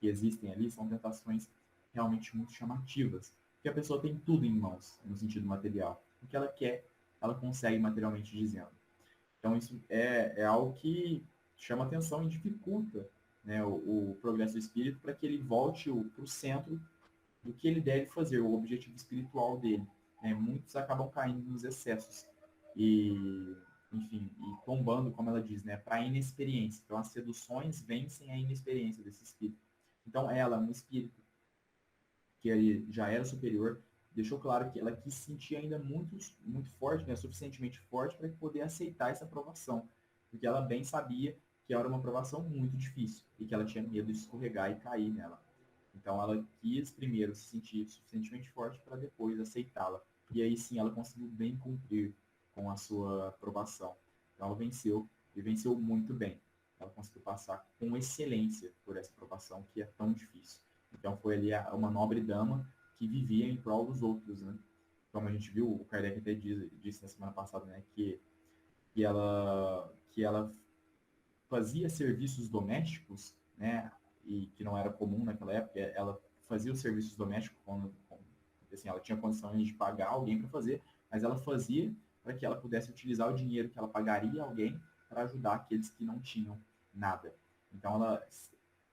que existem ali são tentações realmente muito chamativas, porque a pessoa tem tudo em mãos, no sentido material, o que ela quer, ela consegue materialmente dizendo. Então, isso é algo que chama atenção e dificulta, né, o progresso do espírito para que ele volte para o centro do que ele deve fazer, o objetivo espiritual dele. Né? Muitos acabam caindo nos excessos e, enfim, e tombando, como ela diz, né, para a inexperiência. Então, as seduções vencem a inexperiência desse espírito. Então, ela, um espírito que ele já era superior, deixou claro que ela quis sentir ainda muito forte, né, suficientemente forte para poder aceitar essa aprovação, porque ela bem sabia que que era uma provação muito difícil e que ela tinha medo de escorregar e cair nela. Então ela quis primeiro se sentir suficientemente forte para depois aceitá-la. E aí sim ela conseguiu bem cumprir com a sua aprovação. Então ela venceu e venceu muito bem. Ela conseguiu passar com excelência por essa aprovação que é tão difícil. Então foi ali uma nobre dama que vivia em prol dos outros, né? Como a gente viu, o Kardec até disse na semana passada, né, que ela fazia serviços domésticos, né, e que não era comum naquela época, ela fazia os serviços domésticos quando assim, ela tinha condições de pagar alguém para fazer, mas ela fazia para que ela pudesse utilizar o dinheiro que ela pagaria a alguém para ajudar aqueles que não tinham nada. Então ela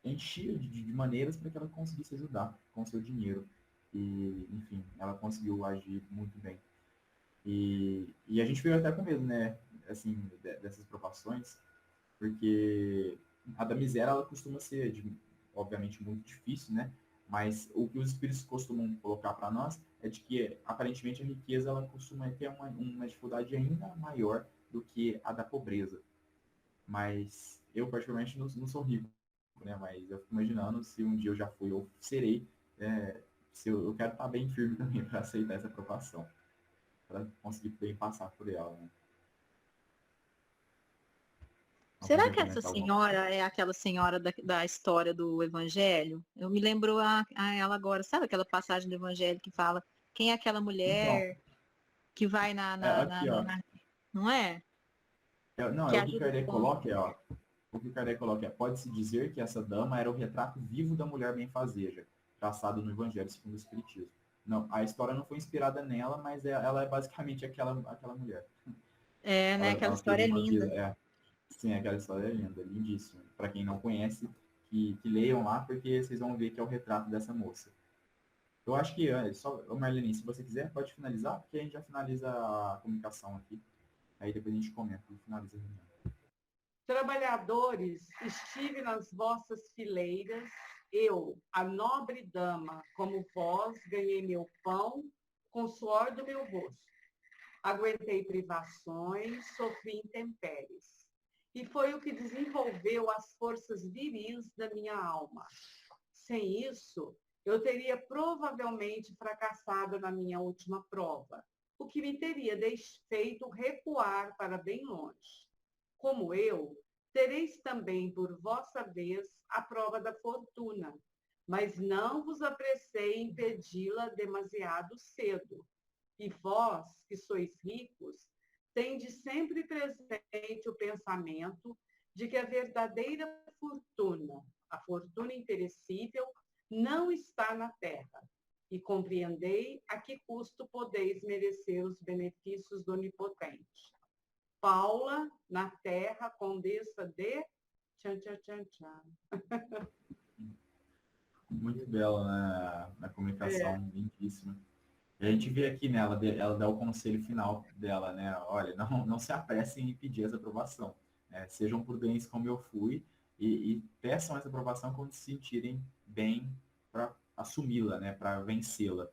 enchia de maneiras para que ela conseguisse ajudar com o seu dinheiro. E, enfim, ela conseguiu agir muito bem. E a gente veio até com medo, né, assim, dessas provações, porque a da miséria, ela costuma ser, obviamente, muito difícil, né? Mas o que os espíritos costumam colocar para nós é de que, aparentemente, a riqueza, ela costuma ter uma dificuldade ainda maior do que a da pobreza. Mas eu, particularmente, não sou rico, né? Mas eu fico imaginando se um dia eu já fui ou serei, se eu quero estar bem firme também para aceitar essa aprovação, para conseguir bem passar por ela, né? Alguém Será quer que essa comentar alguma senhora é aquela senhora da história do Evangelho? Eu me lembro a ela agora. Sabe aquela passagem do Evangelho que fala quem é aquela Então, mulher que vai aqui, ó. não é? Não, Que é o que ajuda os Kardec pobres. coloca, ó. O que Kardec coloca é: pode-se dizer que essa dama era o retrato vivo da mulher benfazeja, traçado no Evangelho segundo o Espiritismo. Não, a história não foi inspirada nela, mas ela é basicamente aquela mulher. É, né? Aquela Ela história teve é uma vida, linda. sim, aquela história é linda, lindíssima. Para quem não conhece, que leiam lá, porque vocês vão ver que é o retrato dessa moça. Eu acho que, só, Marlene, se você quiser, pode finalizar, porque a gente já finaliza a comunicação aqui. Aí depois a gente comenta e finaliza a reunião. Trabalhadores, estive nas vossas fileiras, eu, a nobre dama, como vós, ganhei meu pão com o suor do meu rosto. Aguentei privações, sofri intempéries. E foi o que desenvolveu as forças viris da minha alma. Sem isso, eu teria provavelmente fracassado na minha última prova, o que me teria feito recuar para bem longe. Como eu, tereis também por vossa vez a prova da fortuna, mas não vos apressei em pedi-la demasiado cedo. E vós, que sois ricos, tendes sempre presente o pensamento de que a verdadeira fortuna, a fortuna imperecível, não está na terra. E compreendei a que custo podeis merecer os benefícios do Onipotente. Paula, na terra, condessa de... Tchan, tchan, tchan, tchan. Muito bela, né? Na comunicação, lindíssima. E a gente vê aqui, né, ela dá o conselho final dela, né? Olha, não se apressem em pedir essa aprovação. Né? Sejam prudentes como eu fui e peçam essa aprovação quando se sentirem bem para assumi-la, né? Para vencê-la.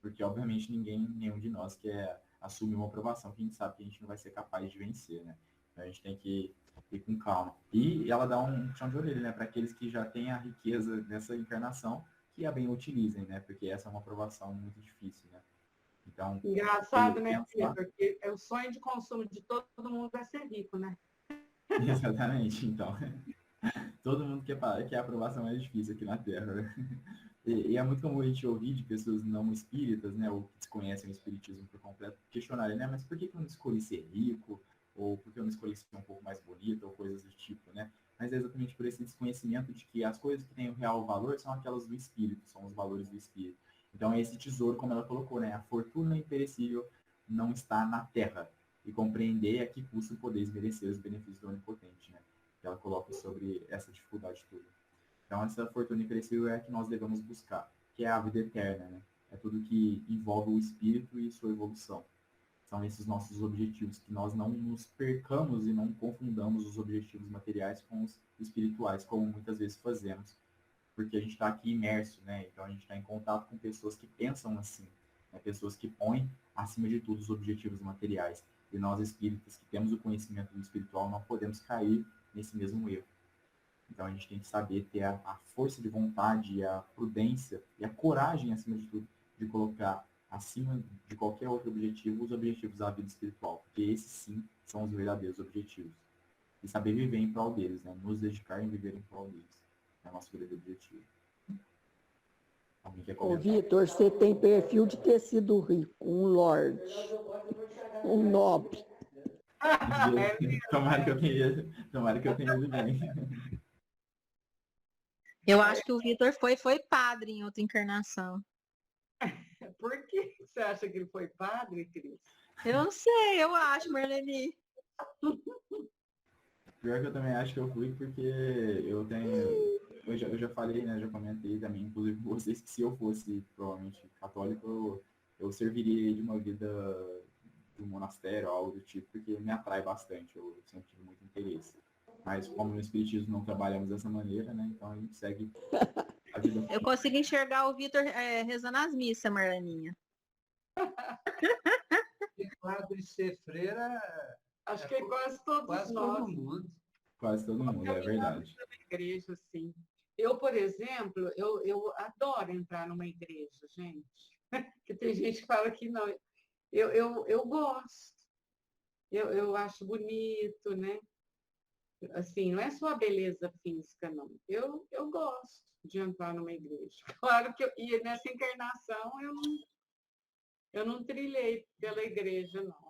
Porque, obviamente, nenhum de nós quer assumir uma aprovação que a gente sabe que a gente não vai ser capaz de vencer, né? Então, a gente tem que ir com calma. E ela dá um chão de orelha, né? Para aqueles que já têm a riqueza dessa encarnação, que a bem utilizem, né? Porque essa é uma aprovação muito difícil, né? Então, Engraçado, né, pensar... porque o sonho de consumo de todo mundo é ser rico, né? Exatamente, então. Todo mundo quer a aprovação mais difícil aqui na Terra, né? E é muito comum a gente ouvir de pessoas não espíritas, né, ou que desconhecem o espiritismo por completo, questionarem, né, mas por que eu não escolhi ser rico? Ou por que eu não escolhi ser um pouco mais bonito? Ou coisas do tipo, né? Mas é exatamente por esse desconhecimento de que as coisas que têm o real valor são aquelas do espírito, são os valores do espírito. Então, esse tesouro, como ela colocou, né, a fortuna imperecível não está na terra. E compreender a que custo podeis merecer os benefícios do Onipotente, né? Que ela coloca sobre essa dificuldade toda. Então, essa fortuna imperecível é a que nós devemos buscar, que é a vida eterna, né? É tudo que envolve o espírito e sua evolução. São esses nossos objetivos, que nós não nos percamos e não confundamos os objetivos materiais com os espirituais, como muitas vezes fazemos, porque a gente está aqui imerso, né? Então, a gente está em contato com pessoas que pensam assim, né? Pessoas que põem, acima de tudo, os objetivos materiais. E nós, espíritas, que temos o conhecimento do espiritual, não podemos cair nesse mesmo erro. Então a gente tem que saber ter a força de vontade, a prudência e a coragem, acima de tudo, de colocar acima de qualquer outro objetivo os objetivos da vida espiritual, porque esses sim são os verdadeiros objetivos. E saber viver em prol deles, né? Nos dedicar em viver em prol deles. É o nosso verdadeiro objetivo. Alguém quer Ô, comentar? Vitor, você tem perfil de ter sido rico, um lorde, um nobre. Tomara que eu tenha ido bem. Eu acho que o Vitor foi padre em outra encarnação. Por que você acha que ele foi padre, Cris? Eu não sei, eu acho, Marlene. Pior que eu também acho que eu fui porque eu tenho. Eu já falei, né? Já comentei também, inclusive com vocês, que se eu fosse provavelmente católico, eu serviria de uma vida de um monastério, algo do tipo, porque me atrai bastante. Eu sempre tive muito interesse. Mas como no Espiritismo não trabalhamos dessa maneira, né? Então a gente segue a vida. Eu consigo enxergar o Vitor rezando as missas, Marleninha. E padre ser freira, Acho que quase todos quase nós. todo mundo. Quase todo mundo, é verdade. Igreja, sim. Eu, por exemplo, eu adoro entrar numa igreja, gente. Que tem gente que fala que não. Eu gosto. Eu acho bonito, né? Assim, não é só a beleza física, não. Eu gosto de entrar numa igreja. Claro que e nessa encarnação eu não trilhei pela igreja, não.